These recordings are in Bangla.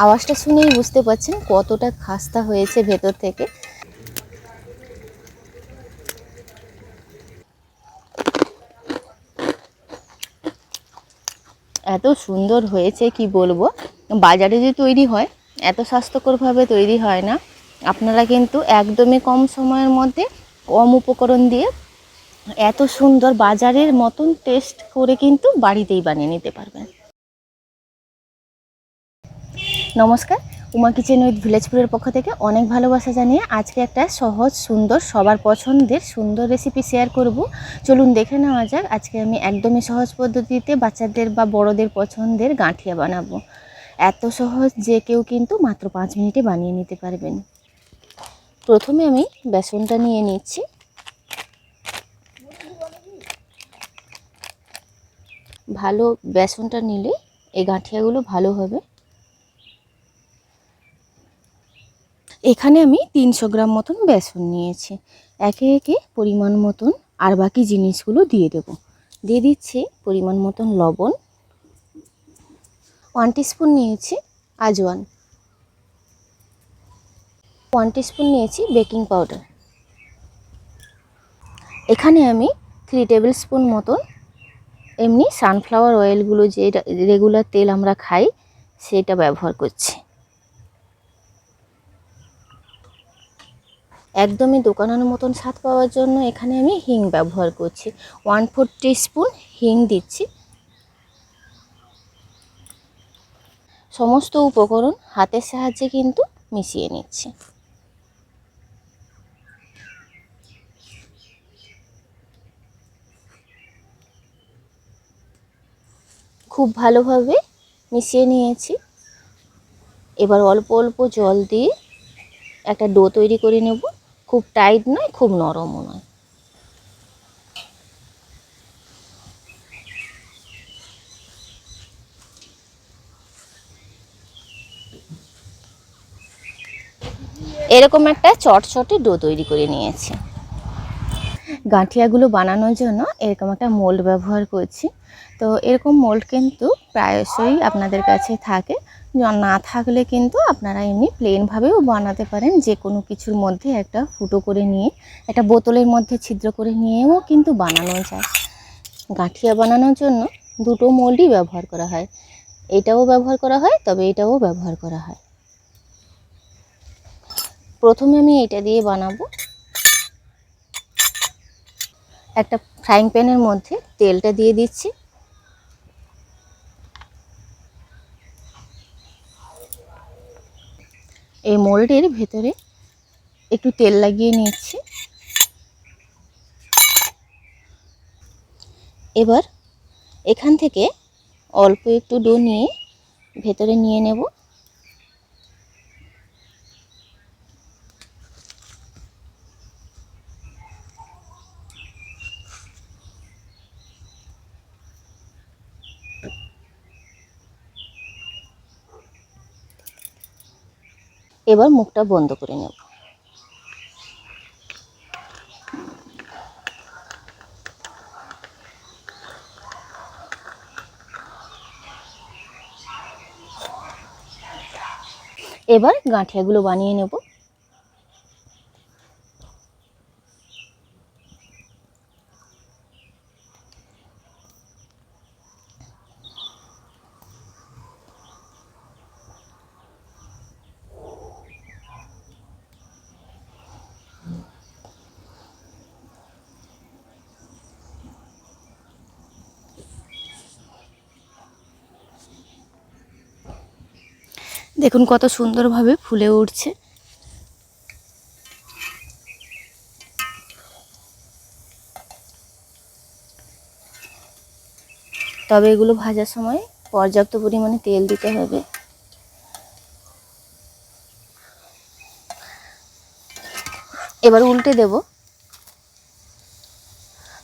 আওয়াজটা শুনেই বুঝতে পারছেন কতটা খাস্তা হয়েছে ভেতর থেকে। এত সুন্দর হয়েছে কি বলবো। বাজারে যে তৈরি হয় এত স্বাস্থ্যকরভাবে তৈরি হয় না। আপনারা কিন্তু একদমই কম সময়ের মধ্যে কম উপকরণ দিয়ে এত সুন্দর বাজারের মতন টেস্ট করে কিন্তু বাড়িতেই বানিয়ে নিতে পারবেন। নমস্কার, উমা কিচেন উইথ ভিলেজপুরের পক্ষ থেকে অনেক ভালোবাসা জানিয়ে আজকে একটা সহজ সুন্দর সবার পছন্দের সুন্দর রেসিপি শেয়ার করব। চলুন দেখে নেওয়া যাক। আজকে আমি একদমই সহজ পদ্ধতিতে বাচ্চাদের বা বড়দের পছন্দের গাঁঠিয়া বানাবো। এত সহজ যে কেউ কিন্তু মাত্র 5 মিনিটে বানিয়ে নিতে পারবেন। প্রথমে আমি বেসনটা নিয়ে নিচ্ছি। ভালো বেসনটা নিলে এই গাঁঠিয়াগুলো ভালো হবে। এখানে আমি 300 গ্রাম মতন বেসন নিয়েছি। একে একে পরিমাণ মতন আর বাকি জিনিসগুলো দিয়ে দেব। দিয়ে দিচ্ছি পরিমাণ মতন লবণ, 1 টিস্পুন নিয়েছি আজওয়ান, 1 টিস্পুন নিয়েছি বেকিং পাউডার। এখানে আমি 3 টেবিল স্পুন মতন এমনি সানফ্লাওয়ার অয়েলগুলো যে রেগুলার তেল আমরা খাই সেটা ব্যবহার করছি। একদমই দোকানের মতন স্বাদ পাওয়ার জন্য এখানে আমি হিং ব্যবহার করছি। 1/4 টিস্পুন হিং দিচ্ছি। সমস্ত উপকরণ হাতের সাহায্যে কিন্তু মিশিয়ে নিচ্ছি। খুব ভালোভাবে মিশিয়ে নিয়েছি। এবার অল্প অল্প জল দিয়ে একটা ডো তৈরি করে নেব। খুব টাইট নয়, খুব নরমও নয়। এরকম একটা চটচটে ডো তৈরি করে নিয়েছি। গাঁঠিয়াগুলো বানানোর জন্য এরকম একটা মোল্ড ব্যবহার করছি। তো এরকম মোল্ড কিন্তু প্রায়শই আপনাদের কাছে থাকে। না থাকলে কিন্তু আপনারা এমনি প্লেনভাবেও বানাতে পারেন। যে কোনো কিছুর মধ্যে একটা ফুটো করে নিয়ে একটা বোতলের মধ্যে ছিদ্র করে নিয়েও কিন্তু বানানো যায়। গাঁঠিয়া বানানোর জন্য দুটো মোল্ডই ব্যবহার করা হয়। এটাও ব্যবহার করা হয়, তবে এটাও ব্যবহার করা হয়। প্রথমে আমি এটা দিয়ে বানাবো। একটা ফ্রাইং প্যানের মধ্যে তেলটা দিয়ে দিচ্ছি। এই মোল্ডের ভেতরে একটু তেল লাগিয়ে নিচ্ছি। এবার এখান থেকে অল্প একটু ডো নিয়ে ভেতরে নিয়ে নেব। এবার মুখটা বন্ধ করে নেব। এবার গাঁঠিয়াগুলো বানিয়ে নেব। দেখুন কত সুন্দরভাবে ফুলে উঠছে। তবে এগুলো ভাজার সময় পর্যাপ্ত পরিমাণে তেল দিতে হবে। এবার উল্টে দেব।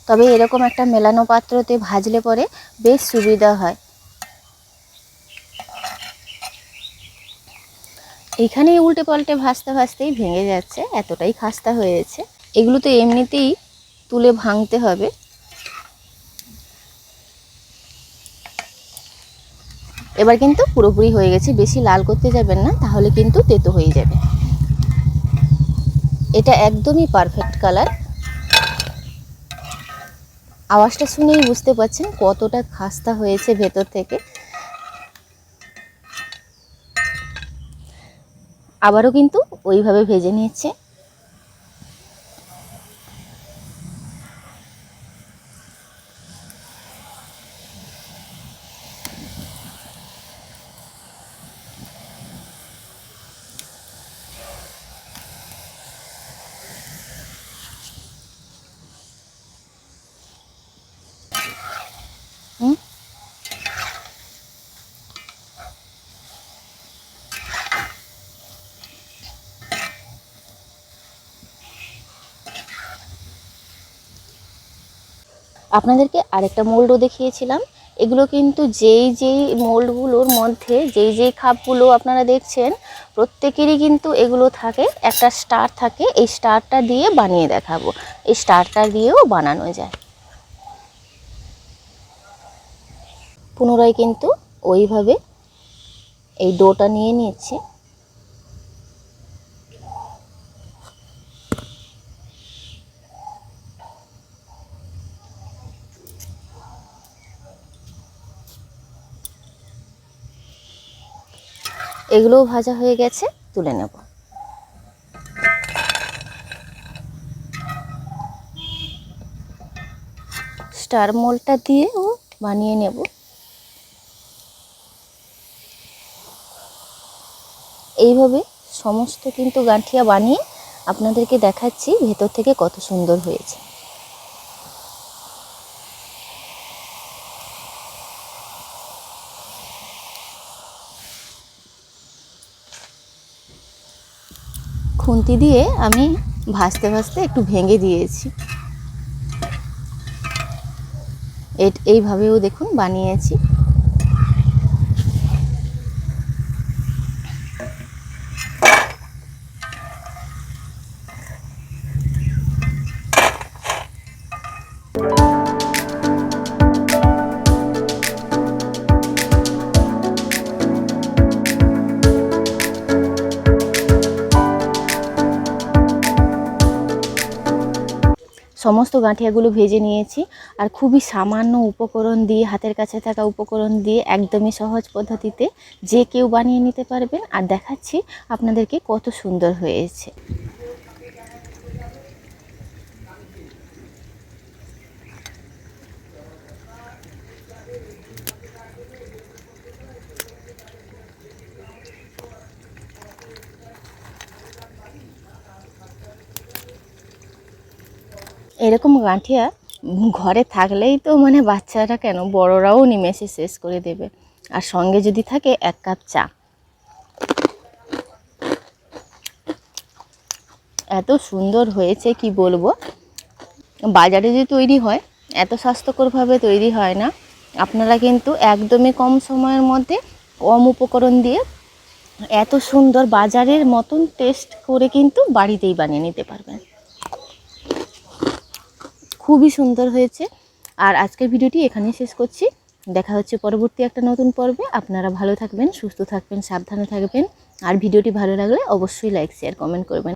তবে এরকম একটা মেলানো পাত্রতে ভাজলে পরে বেশ সুবিধা হয়। এখানেই উল্টে পাল্টে ভাজতে ভাজতেই ভেঙে যাচ্ছে, এতটাই খাস্তা হয়েছে। এগুলো তো এমনিতেই তুলে ভাঙতে হবে। এবার কিন্তু পুরোপুরি হয়ে গেছে, বেশি লাল করতে যাবেন না, তাহলে কিন্তু তেতো হয়ে যাবে। এটা একদমই পারফেক্ট কালার। আওয়াজটা শুনেই বুঝতে পারছেন কতটা খাস্তা হয়েছে ভেতর থেকে। আবারও কিন্তু ওইভাবে ভেজে নিচ্ছে। আপনাদেরকে আরেকটা মোল্ডও দেখিয়েছিলাম। এগুলো কিন্তু যেই মোল্ডগুলোর মধ্যে যেই খাপগুলো আপনারা দেখছেন, প্রত্যেকেরই কিন্তু এগুলো থাকে, একটা স্টার থাকে। এই স্টারটা দিয়ে বানিয়ে দেখাবো, এই স্টারটা দিয়েও বানানো যায়। পুনরায় কিন্তু ওইভাবে এই ডোটা নিয়ে নিচ্ছি। এগুলোও ভাজা হয়ে গেছে, তুলে নেব। স্টার মোল্ডটা দিয়েও বানিয়ে নেব। এইভাবে সমস্ত কিন্তু গাঁঠিয়া বানিয়ে আপনাদেরকে দেখাচ্ছি ভেতর থেকে কত সুন্দর হয়েছে। খুন্তি দিয়ে আমি ভাজতে ভাজতে একটু ভেঙে দিয়েছি। এইভাবেও দেখুন বানিয়েছি। সমস্ত গাঁঠিয়াগুলো ভেজে নিয়েছি, আর খুবই সামান্য উপকরণ দিয়ে, হাতের কাছে থাকা উপকরণ দিয়ে একদমই সহজ পদ্ধতিতে যে কেউ বানিয়ে নিতে পারবেন। আর দেখাচ্ছি আপনাদেরকে কত সুন্দর হয়েছে। এরকম গাঁঠিয়া ঘরে থাকলেই তো মানে বাচ্চারা কেন, বড়রাও নিমেষে শেষ করে দেবে। আর সঙ্গে যদি থাকে 1 কাপ চা। এত সুন্দর হয়েছে কি বলবো। বাজারে যে তৈরি হয় এত স্বাস্থ্যকরভাবে তৈরি হয় না। আপনারা কিন্তু একদমই কম সময়ের মধ্যে কম উপকরণ দিয়ে এত সুন্দর বাজারের মতন টেস্ট করে কিন্তু বাড়িতেই বানিয়ে নিতে পারবেন। খুবই সুন্দর হয়েছে। আর আজকের ভিডিওটি এখানেই শেষ করছি। দেখা হচ্ছে পরবর্তী একটা নতুন পর্বে। আপনারা ভালো থাকবেন, সুস্থ থাকবেন, সাবধানে থাকবেন। আর ভিডিওটি ভালো লাগলে অবশ্যই লাইক, শেয়ার, কমেন্ট করবেন।